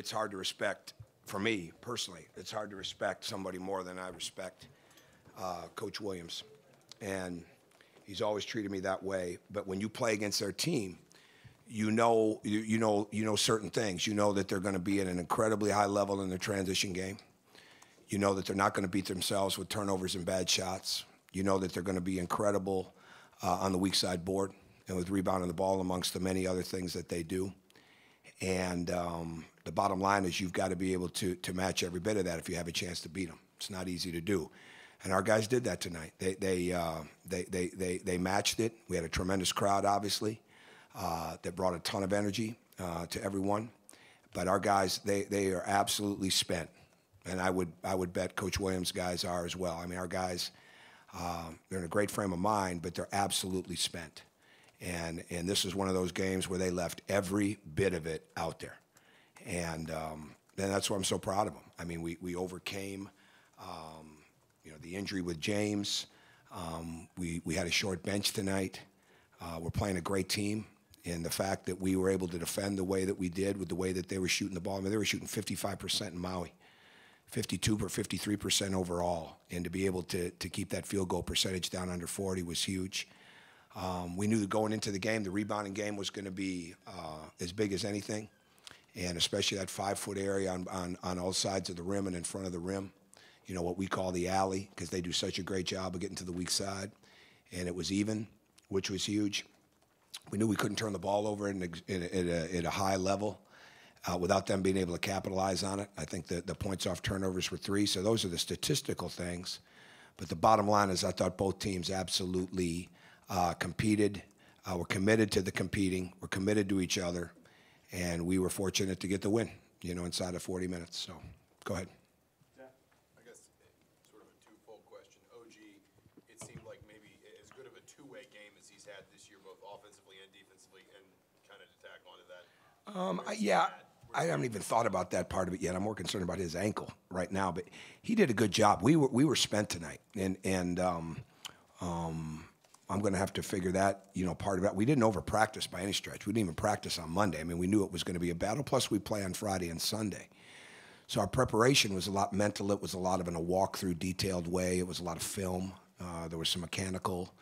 it's hard to respect, for me personally, it's hard to respect somebody more than I respect Coach Williams. And he's always treated me that way. But when you play against their team, you know certain things. You know that they're going to be at an incredibly high level in their transition game. You know that they're not going to beat themselves with turnovers and bad shots. You know that they're going to be incredible on the weak side board and with rebounding the ball amongst the many other things that they do. And the bottom line is you've got to be able to match every bit of that if you have a chance to beat them. It's not easy to do. And our guys did that tonight. They matched it. We had a tremendous crowd, obviously, that brought a ton of energy to everyone. But our guys, they are absolutely spent. And I would bet Coach Williams' guys are as well. I mean, our guys, they're in a great frame of mind, but they're absolutely spent. And this is one of those games where they left every bit of it out there. And that's why I'm so proud of them. I mean, we overcame, the injury with James. We had a short bench tonight. We're playing a great team. And the fact that we were able to defend the way that we did with the way that they were shooting the ball. I mean, they were shooting 55% in Maui, 52 or 53% overall. And to be able to keep that field goal percentage down under 40 was huge. We knew that going into the game, the rebounding game was going to be as big as anything, and especially that 5-foot area on all sides of the rim and in front of the rim, what we call the alley, because they do such a great job of getting to the weak side. And it was even, which was huge. We knew we couldn't turn the ball over at a high level without them being able to capitalize on it. I think the points off turnovers were 3, so those are the statistical things. But the bottom line is I thought both teams absolutely competed. We're committed to the competing. We're committed to each other. And we were fortunate to get the win, inside of 40 minutes. So go ahead. Yeah. I guess sort of a twofold question. OG, it seemed like maybe as good of a two-way game as he's had this year, both offensively and defensively, and kind of to tack onto that. I haven't even thought about that part of it yet. I'm more concerned about his ankle right now. But he did a good job. We were spent tonight. And I'm going to have to figure that, part of it. We didn't over-practice by any stretch. We didn't even practice on Monday. I mean, we knew it was going to be a battle. Plus, we play on Friday and Sunday. So our preparation was a lot mental. It was a lot of in a walk-through, detailed way. It was a lot of film. There was some mechanical,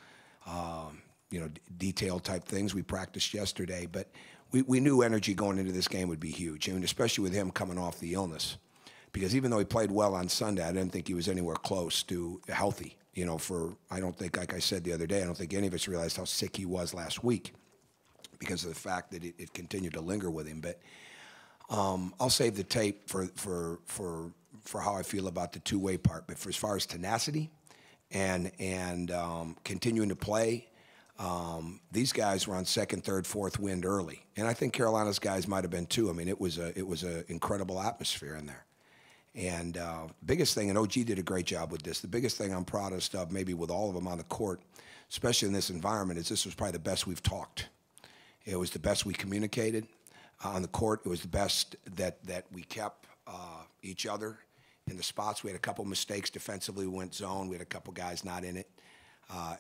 detail type things we practiced yesterday. But we knew energy going into this game would be huge, I mean, especially with him coming off the illness. Because even though he played well on Sunday, I didn't think he was anywhere close to healthy. I don't think, like I said the other day, I don't think any of us realized how sick he was last week because of the fact that it continued to linger with him. But I'll save the tape for how I feel about the two-way part. But as far as tenacity and continuing to play, these guys were on second, third, fourth wind early, and I think Carolina's guys might have been too. I mean, it was a incredible atmosphere in there. And biggest thing, and OG did a great job with this, the biggest thing I'm proudest of, maybe with all of them on the court, especially in this environment, is this was probably the best we've talked. It was the best we communicated on the court. It was the best that we kept each other in the spots. We had a couple mistakes defensively. We went zone. We had a couple guys not in it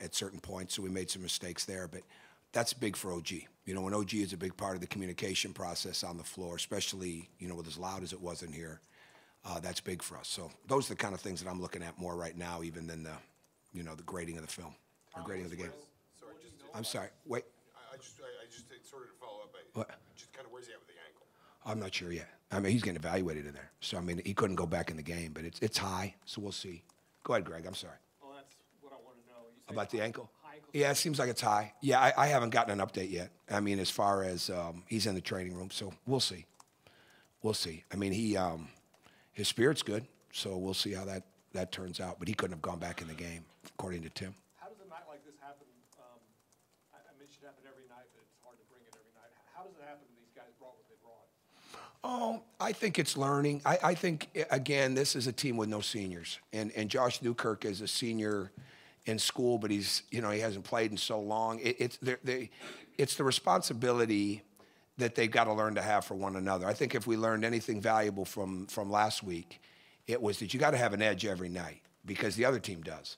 at certain points, so we made some mistakes there. But that's big for OG. When OG is a big part of the communication process on the floor, especially, with as loud as it was in here, that's big for us. So those are the kind of things that I'm looking at more right now, even than the grading of the film or grading of the game. Sorry, I'm sorry. Wait. I just sort of to follow up. What? Just kind of where's he at with the ankle? I'm not sure yet. I mean, he's getting evaluated in there. So, I mean, he couldn't go back in the game, but it's high, so we'll see. Go ahead, Greg. I'm sorry. Well, that's what I want to know. You About the ankle? High ankle? Yeah, it seems like it's high. Yeah, I haven't gotten an update yet. I mean, as far as he's in the training room, so we'll see. We'll see. I mean, his spirit's good, so we'll see how that turns out. But he couldn't have gone back in the game, according to Tim. How does a night like this happen? I mean, it should happen every night, but it's hard to bring it every night. How does it happen when these guys brought what they brought? I think it's learning. I think, again, this is a team with no seniors. And Josh Newkirk is a senior in school, but he hasn't played in so long. It's the responsibility that they've got to learn to have for one another. I think if we learned anything valuable from last week, it was that you got to have an edge every night because the other team does.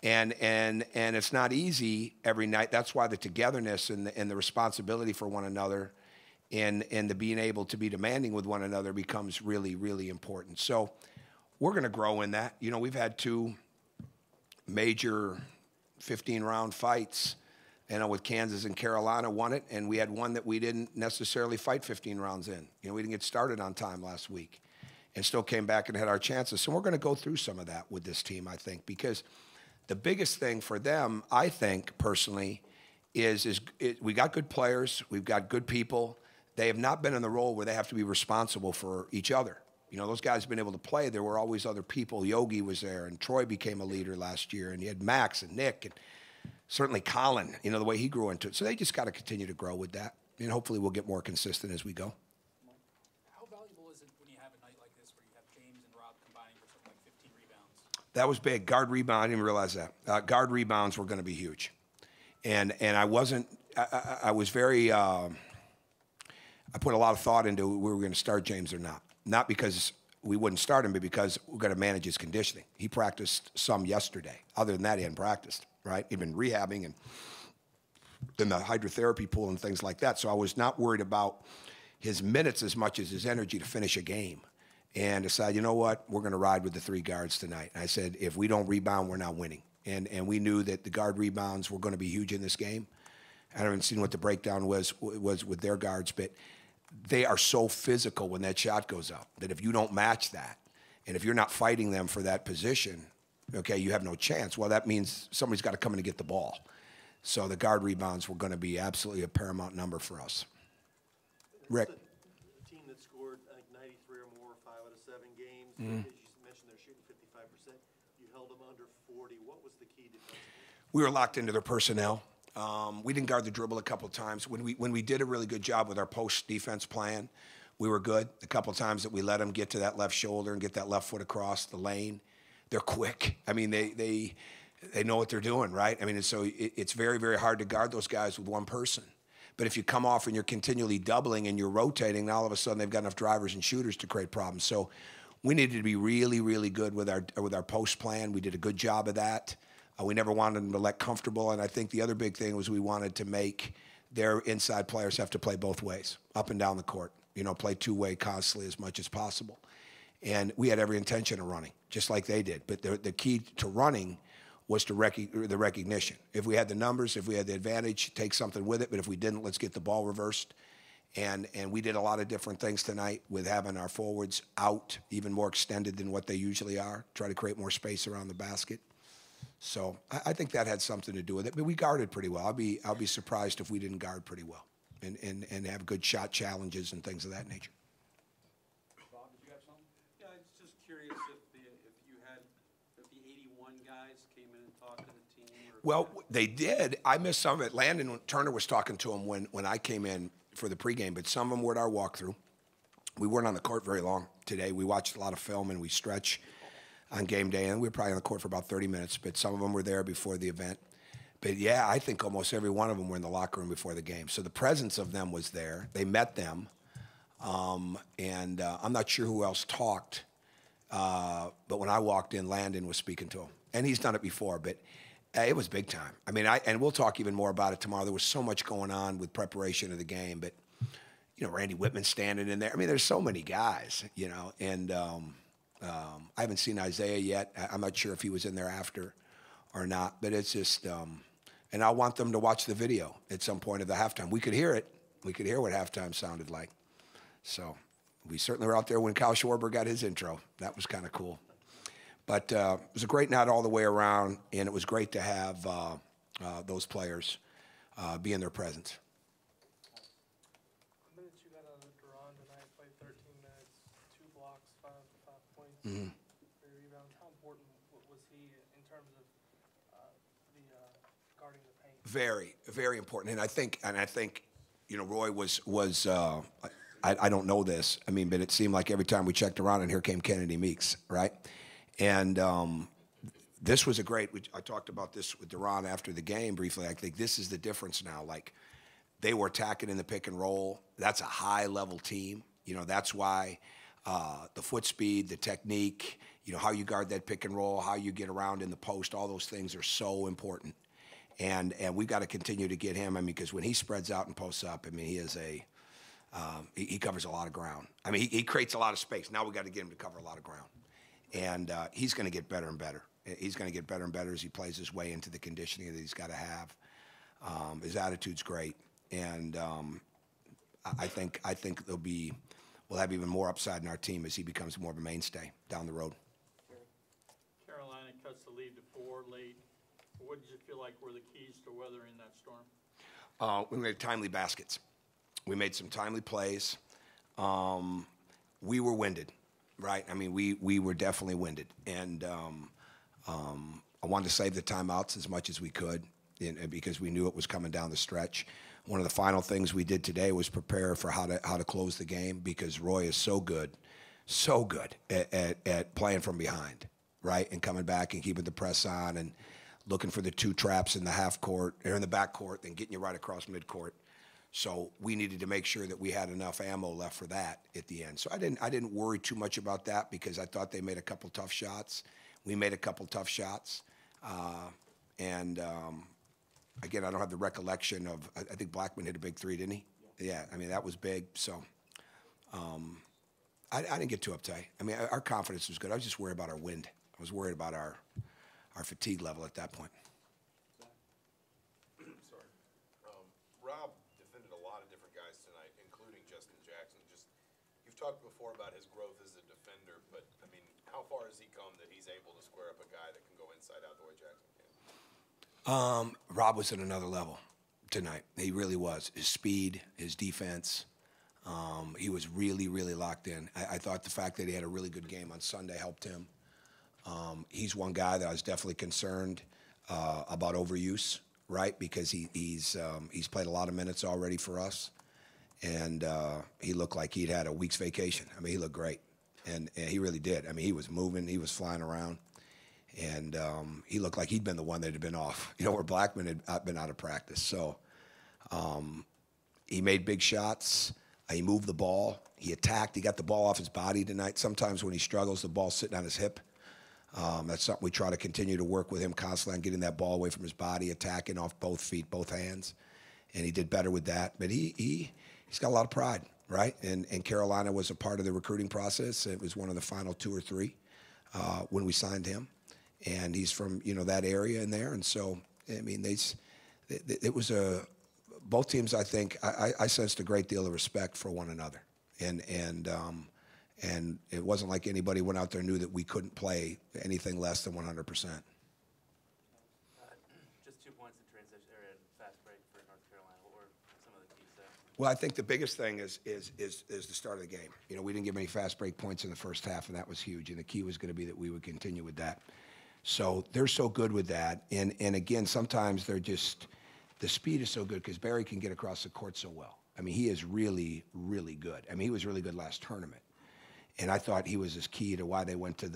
And it's not easy every night. That's why the togetherness and the responsibility for one another and the being able to be demanding with one another becomes really, really important. So we're going to grow in that. You know, we've had 2 major 15-round fights. You know, with Kansas and Carolina won it, and we had one that we didn't necessarily fight 15 rounds in. You know, we didn't get started on time last week and still came back and had our chances. So we're going to go through some of that with this team, I think, because the biggest thing for them, I think, personally, is we got good players, we've got good people. They have not been in the role where they have to be responsible for each other. You know, those guys have been able to play. There were always other people. Yogi was there, and Troy became a leader last year, and you had Max and Nick and certainly Colin, you know, the way he grew into it. So they just got to continue to grow with that. And hopefully we'll get more consistent as we go. How valuable is it when you have a night like this where you have James and Rob combining for something like 15 rebounds? That was big. Guard rebound, I didn't even realize that. Guard rebounds were going to be huge. And I wasn't, I was very, I put a lot of thought into we were going to start James or not. Not because we wouldn't start him, but because we're going to manage his conditioning. He practiced some yesterday. Other than that, he hadn't practiced. Right? He'd been rehabbing and in the hydrotherapy pool and things like that. So I was not worried about his minutes as much as his energy to finish a game. And decided, you know what, we're going to ride with the 3 guards tonight. And I said, if we don't rebound, we're not winning. And we knew that the guard rebounds were going to be huge in this game. I haven't seen what the breakdown was with their guards, but they are so physical when that shot goes up that if you don't match that, and if you're not fighting them for that position, okay, you have no chance. Well, that means somebody's got to come in and get the ball. So the guard rebounds were going to be absolutely a paramount number for us. Rick. The team that scored, I think, 93 or more, 5 out of 7 games. As you mentioned, they're shooting 55%. You held them under 40. What was the key defensively? We were locked into their personnel. We didn't guard the dribble a couple of times. When we did a really good job with our post defense plan, we were good. A couple of times that we let them get to that left shoulder and get that left foot across the lane. They're quick. I mean, they know what they're doing, right? I mean, so it's very, very hard to guard those guys with one person. But if you come off and you're continually doubling and you're rotating, now all of a sudden they've got enough drivers and shooters to create problems. So we needed to be really, really good with our post plan. We did a good job of that. We never wanted them to let comfortable. And I think the other big thing was we wanted to make their inside players have to play both ways, up and down the court. You know, play two-way constantly as much as possible. And we had every intention of running, just like they did. But the key to running was the recognition. If we had the numbers, if we had the advantage, take something with it. But if we didn't, let's get the ball reversed. And we did a lot of different things tonight with having our forwards out, even more extended than what they usually are, try to create more space around the basket. So I think that had something to do with it. But we guarded pretty well. I'll be surprised if we didn't guard pretty well and have good shot challenges and things of that nature. Bob, did you have something? Yeah, I was just curious if the 81 guys came in and talked to the team. Well, they did. I missed some of it. Landon Turner was talking to them when I came in for the pregame, but some of them were at our walkthrough. We weren't on the court very long today. We watched a lot of film and we stretch on game day, and we were probably on the court for about 30 minutes, but some of them were there before the event. But, yeah, I think almost every one of them were in the locker room before the game. So the presence of them was there. They met them. And I'm not sure who else talked, but when I walked in, Landon was speaking to him. And he's done it before, but it was big time. I mean, and we'll talk even more about it tomorrow. There was so much going on with preparation of the game, but, you know, Randy Whitman standing in there. I mean, there's so many guys, you know, and I haven't seen Isaiah yet. I'm not sure if he was in there after or not, but it's just and I want them to watch the video at some point of the halftime. We could hear it. We could hear what halftime sounded like. So we certainly were out there when Kyle Schwarber got his intro. That was kind of cool. But it was a great night all the way around, and it was great to have those players be in their presence. The minutes you got out of Duran tonight, played 13 minutes, 2 blocks, 5 points, 3 rebounds. How important was he in terms of guarding the paint? Very, very important. And I think, you know, Roy was I don't know this. I mean, but it seemed like every time we checked around, and here came Kennedy Meeks, right? And this was a great. I talked about this with Duran after the game briefly. I think this is the difference now. Like, they were attacking in the pick and roll. That's a high-level team. You know, that's why the foot speed, the technique, you know, how you guard that pick and roll, how you get around in the post, all those things are so important. And we've got to continue to get him. I mean, because when he spreads out and posts up, I mean, he is He covers a lot of ground. I mean, he creates a lot of space. Now we got to get him to cover a lot of ground. And he's going to get better and better. He's going to get better and better as he plays his way into the conditioning that he's got to have. His attitude's great. And I think we'll have even more upside in our team as he becomes more of a mainstay down the road. Carolina cuts the lead to 4 late. What did you feel like were the keys to weathering that storm? We made timely baskets. We made some timely plays. We were winded, right? I mean, we were definitely winded. And I wanted to save the timeouts as much as we could because we knew it was coming down the stretch. One of the final things we did today was prepare for how to close the game because Roy is so good at playing from behind, right? And coming back and keeping the press on and looking for the 2 traps in the half court or in the back court, then getting you right across midcourt. So we needed to make sure that we had enough ammo left for that at the end. So I didn't worry too much about that because I thought they made a couple tough shots. We made a couple tough shots. Again, I don't have the recollection of, I think Blackman hit a big 3, didn't he? Yeah, I mean, that was big. So I didn't get too uptight. I mean, our confidence was good. I was just worried about our wind. I was worried about our fatigue level at that point. Sorry. Rob defended a lot of different guys tonight, including Justin Jackson. You've talked before about his growth as a defender, but, I mean, how far has he come that he's able to square up a guy that can go inside out the way Jackson can? Rob was at another level tonight. He really was. His speed, his defense, he was really, really locked in. I thought the fact that he had a really good game on Sunday helped him. He's one guy that I was definitely concerned about overuse, right? Because he's played a lot of minutes already for us, and he looked like he'd had a week's vacation. I mean, he looked great, and he really did. I mean, he was moving, he was flying around. And he looked like he'd been the one that had been off, where Blackman had been out of practice. So he made big shots. He moved the ball. He attacked. He got the ball off his body tonight. Sometimes when he struggles, the ball's sitting on his hip. That's something we try to continue to work with him constantly on getting that ball away from his body, attacking off both feet, both hands. And he did better with that. But he's got a lot of pride, right? And Carolina was a part of the recruiting process. It was one of the final 2 or 3 when we signed him. And he's from, that area in there. And so, I mean, it was both teams, I think, I sensed a great deal of respect for one another. And it wasn't like anybody went out there and knew that we couldn't play anything less than 100%. Just 2 points in transition or in fast break for North Carolina. What were some of the keys there? Well, I think the biggest thing is the start of the game. We didn't give any fast break points in the first half, and that was huge. And the key was going to be that we would continue with that. So they're so good with that. And again, sometimes they're just, the speed is so good because Barry can get across the court so well. I mean, he is really, really good. I mean, he was really good last tournament. And I thought he was as key to why they went to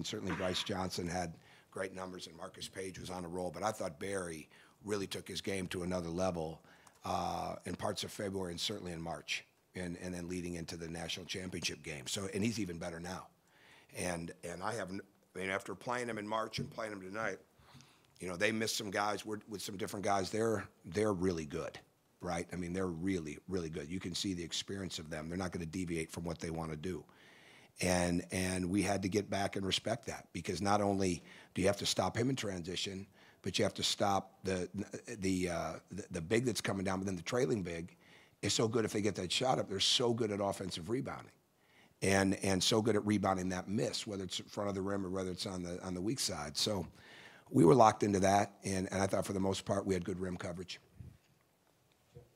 certainly Bryce Johnson had great numbers and Marcus Page was on a roll, but I thought Barry really took his game to another level in parts of February and certainly in March and then leading into the national championship game. So, and he's even better now. And after playing him in March and playing him tonight, they missed some guys with some different guys. They're really good, right? I mean, they're really, really good. You can see the experience of them. They're not going to deviate from what they want to do. And we had to get back and respect that because not only do you have to stop him in transition, but you have to stop the big that's coming down, but then the trailing big is so good if they get that shot up. They're so good at offensive rebounding. And so good at rebounding that miss, whether it's in front of the rim or whether it's on the weak side. So we were locked into that, and I thought for the most part we had good rim coverage. Just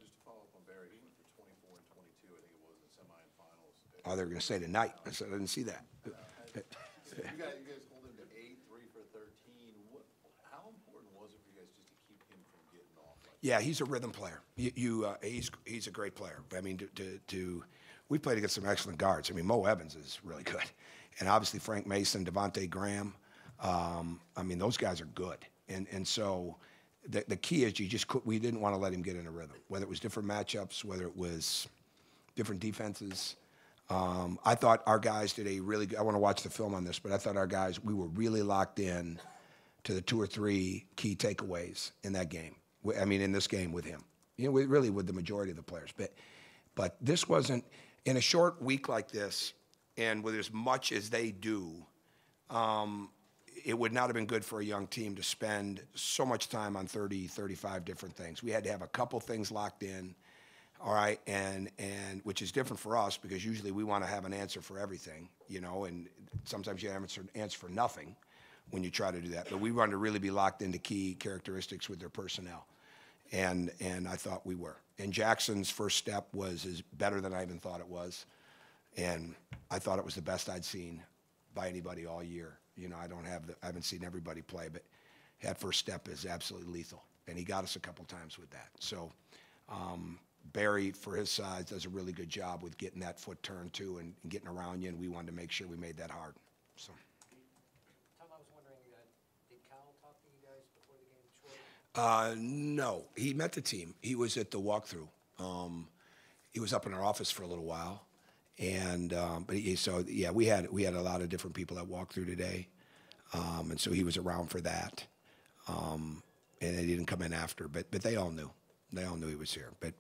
to follow up on Barry, he went for 24 and 22, I think it was, in semifinals. Oh, they were going to say tonight. I said I didn't see that. You guys hold him to 8, 3 for 13. How important was it for you guys just to keep him from getting off? Yeah, he's a rhythm player. He's a great player. I mean, we played against some excellent guards. I mean, Mo Evans is really good. And obviously Frank Mason, Devontae Graham. I mean, those guys are good. And so the key is we didn't want to let him get in a rhythm, whether it was different matchups, whether it was different defenses. I thought our guys did a really good, I want to watch the film on this, but I thought our guys, we were really locked in to the 2 or 3 key takeaways in that game. I mean, in this game with him. Really with the majority of the players. But But this wasn't, in a short week like this, and with as much as they do, it would not have been good for a young team to spend so much time on 30, 35 different things. We had to have a couple things locked in, all right, and which is different for us because usually we want to have an answer for everything, you know, and sometimes you have an answer for nothing when you try to do that. But we wanted to really be locked into key characteristics with their personnel, and I thought we were. And Jackson's first step is better than I even thought it was, and I thought it was the best I'd seen by anybody all year. You know, I haven't seen everybody play, but that first step is absolutely lethal, and he got us a couple times with that. So Barry, for his size, does a really good job with getting that foot turned too and getting around you, and we wanted to make sure we made that hard. So. Tom, I was wondering, did Kyle talk to you guys before the game? No, he met the team. He was at the walkthrough. He was up in our office for a little while, and we had a lot of different people that walked through today, and so he was around for that, and they didn't come in after, but they all knew. They all knew he was here. But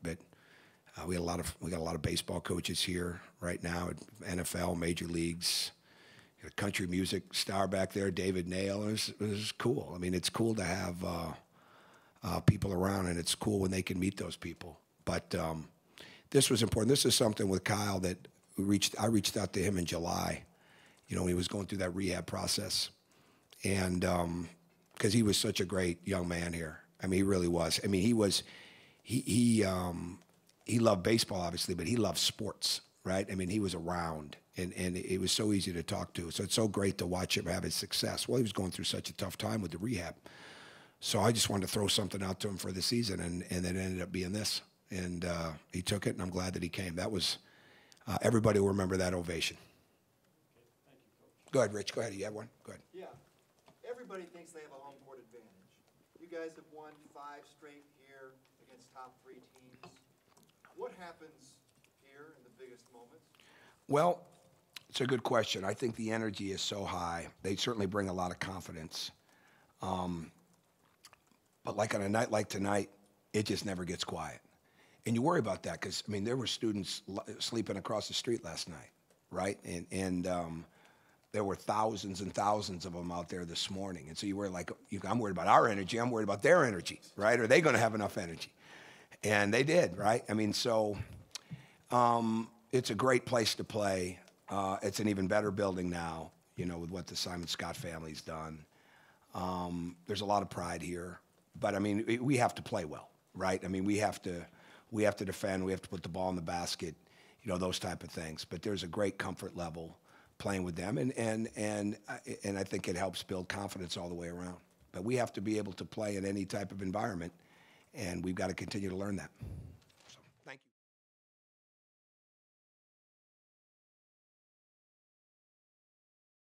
we got a lot of baseball coaches here right now at NFL, major leagues. A country music star back there, David Nail. It was cool. I mean, it's cool to have people around, and it's cool when they can meet those people. But this was important. This is something with Kyle that I reached out to him in July, you know, when he was going through that rehab process, and because he was such a great young man here. I mean, he really was. I mean, he loved baseball, obviously, but he loved sports, right? I mean, he was around, and it was so easy to talk to. So it's so great to watch him have his success. Well, he was going through such a tough time with the rehab. So I just wanted to throw something out to him for the season, and it ended up being this. And he took it, and I'm glad that he came. That was, everybody will remember that ovation. Thank you, Coach. Go ahead, Rich. Go ahead. You have one? Go ahead. Yeah. Everybody thinks they have a home court advantage. You guys have won 5 straight here against top 3 teams. What happens here in the biggest moments? Well, it's a good question. I think the energy is so high. They certainly bring a lot of confidence. But like on a night like tonight, it just never gets quiet. And you worry about that because, I mean, there were students sleeping across the street last night, right? And there were thousands and thousands of them out there this morning. And so you worry, like, I'm worried about our energy. I'm worried about their energy, right? Are they going to have enough energy? And they did, right? I mean, so it's a great place to play. It's an even better building now, you know, with what the Simon Scott family's done. There's a lot of pride here. But, I mean, we have to play well, right? I mean, we have to defend. We have to put the ball in the basket, you know, those type of things. But there's a great comfort level playing with them, and I think it helps build confidence all the way around. But we have to be able to play in any type of environment, and we've got to continue to learn that.